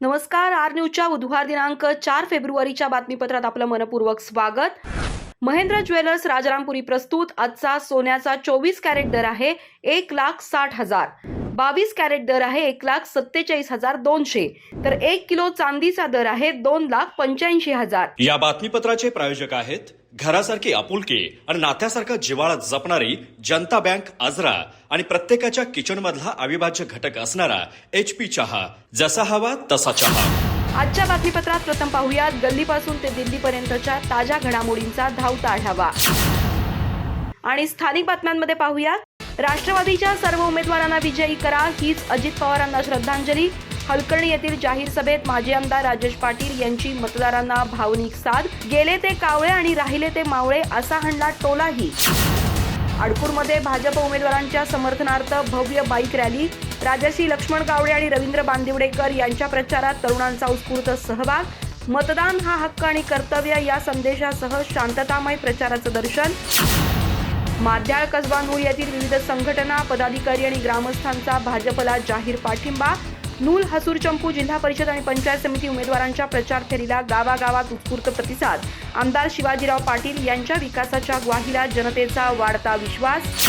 नमस्कार, आर न्यूजच्या बुधवार दिनांक 4 फेब्रुवारीच्या बातमीपत्रात आपलं मनपूर्वक स्वागत। महेंद्र ज्वेलर्स राजारामपुरी प्रस्तुत आजचा सोन्याचा 24 कॅरेट दर आहे 1,60,000, 22 कॅरेट दर आहे 1,47,200, तर 1 किलो चांदीचा दर आहे 2,85,000। या बातमीपत्राचे प्रायोजक आहेत घरासारखी आपुलकी आणि नात्यासारखा जिव्हाळा जपणारी जनता बँक आजरा आणि प्रत्येकाच्या किचन मधला अविभाज्य घटक असणारा HP चहा, जसा हवा तसा चहा। आजच्या बातमीपत्रात प्रथम पाहूयात गल्लीपासून ते दिल्लीपर्यंतच्या ताज्या घडामोडींचा धावता आढावा आणि स्थानिक बातम्यांमध्ये पाहूयात राष्ट्रवादीच्या सर्व उमेदवारांना विजयी करा, हीच अजित पवारांना श्रद्धांजली। हलकर्णी येथील जाहीर सभेत माजी आमदार राजेश पाटील यांची मतदारांना भावनिक साद, गेले ते कावळे आणि राहिले ते मावळे असा हाणला टोलाही। अडकूरमध्ये भाजप उमेदवारांच्या समर्थनार्थ भव्य बाईक रॅली, राजश्री लक्ष्मण गावडे आणि रवींद्र बांदिवडेकर यांच्या प्रचारात तरुणांचा उत्स्फूर्त सहभाग। मतदान हा हक्क आणि कर्तव्य या संदेशासह शांततामय प्रचाराचं दर्शन। माध्याळ कसबा नूल येथील विविध संघटना, पदाधिकारी आणि ग्रामस्थांचा भाजपला जाहीर पाठिंबा। नूल, हसूर, चंपू जिल्हा परिषद आणि पंचायत समिती उमेदवारांच्या प्रचार फेरीला गावागावात उत्स्फूर्त प्रतिसाद। आमदार शिवाजीराव पाटील यांच्या विकासाच्या ग्वाहीला जनतेचा वाढता विश्वास।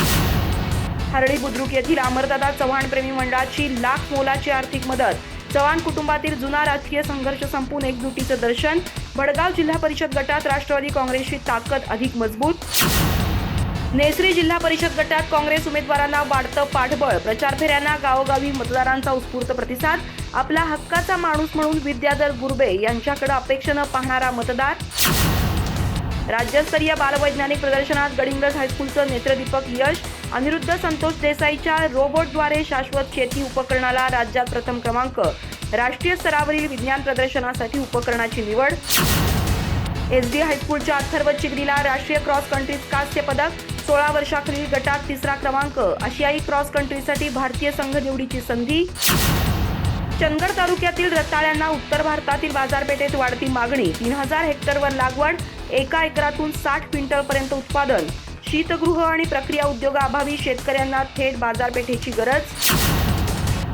हरळी बुद्रुक येथील अमरदादा चव्हाण प्रेमी मंडळाची लाख मोलाची आर्थिक मदत। चव्हाण कुटुंबातील जुना राजकीय संघर्ष संपून एकजुटीचं दर्शन। भडगाव जिल्हा परिषद गटात राष्ट्रवादी काँग्रेसची ताकद अधिक मजबूत। नेसरी जिल्हा परिषद गटात काँग्रेस उमेदवारांना वाढतं पाठबळ, प्रचार फेऱ्यांना गावोगावी मतदारांचा उत्स्फूर्त प्रतिसाद। आपला हक्काचा माणूस म्हणून विद्याधर गुरबे यांच्याकडे अपेक्षेनं पाहणारा मतदार। राज्यस्तरीय बालवैज्ञानिक प्रदर्शनात गडिंग्लज हायस्कूलचं नेत्रदीपक यश। अनिरुद्ध संतोष देसाईच्या रोबोटद्वारे शाश्वत शेती उपकरणाला राज्यात प्रथम क्रमांक। राष्ट्रीय स्तरावरील विज्ञान प्रदर्शनासाठी उपकरणाची निवड। SD हायस्कूलच्या अथर्व चिगरीला राष्ट्रीय क्रॉस कंट्री कांस्य पदक। 16 वर्षाखालील गटात तिसरा क्रमांक। आशियाई क्रॉस कंट्रीसाठी भारतीय संघ निवडीची संधी। चंदगड तालुक्यातील रताळ्यांना उत्तर भारतातील बाजारपेठेत वाढती मागणी। 3000 हेक्टरवर लागवड, 1 एकरातून 60 क्विंटलपर्यंत उत्पादन। शीतगृह आणि प्रक्रिया उद्योगाअभावी शेतकऱ्यांना थेट बाजारपेठेची गरज।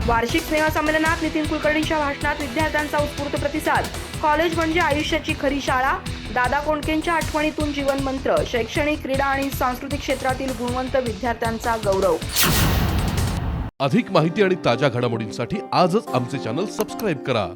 वार्षिक स्नेहसंमेलनात नितीन कुलकर्णींच्या भाषणात विद्यार्थ्यांचा उत्स्फूर्त प्रतिसाद। कॉलेज म्हणजे आयुष्याची खरी शाळा, दादा कोंडकेंच्या आठवणीतून जीवन मंत्र। शैक्षणिक, क्रीडा आणि सांस्कृतिक क्षेत्रातील गुणवंत विद्यार्थ्यांचा गौरव। अधिक माहिती आणि ताज्या घडामोडींसाठी आजच आमचे चॅनल सबस्क्राइब करा।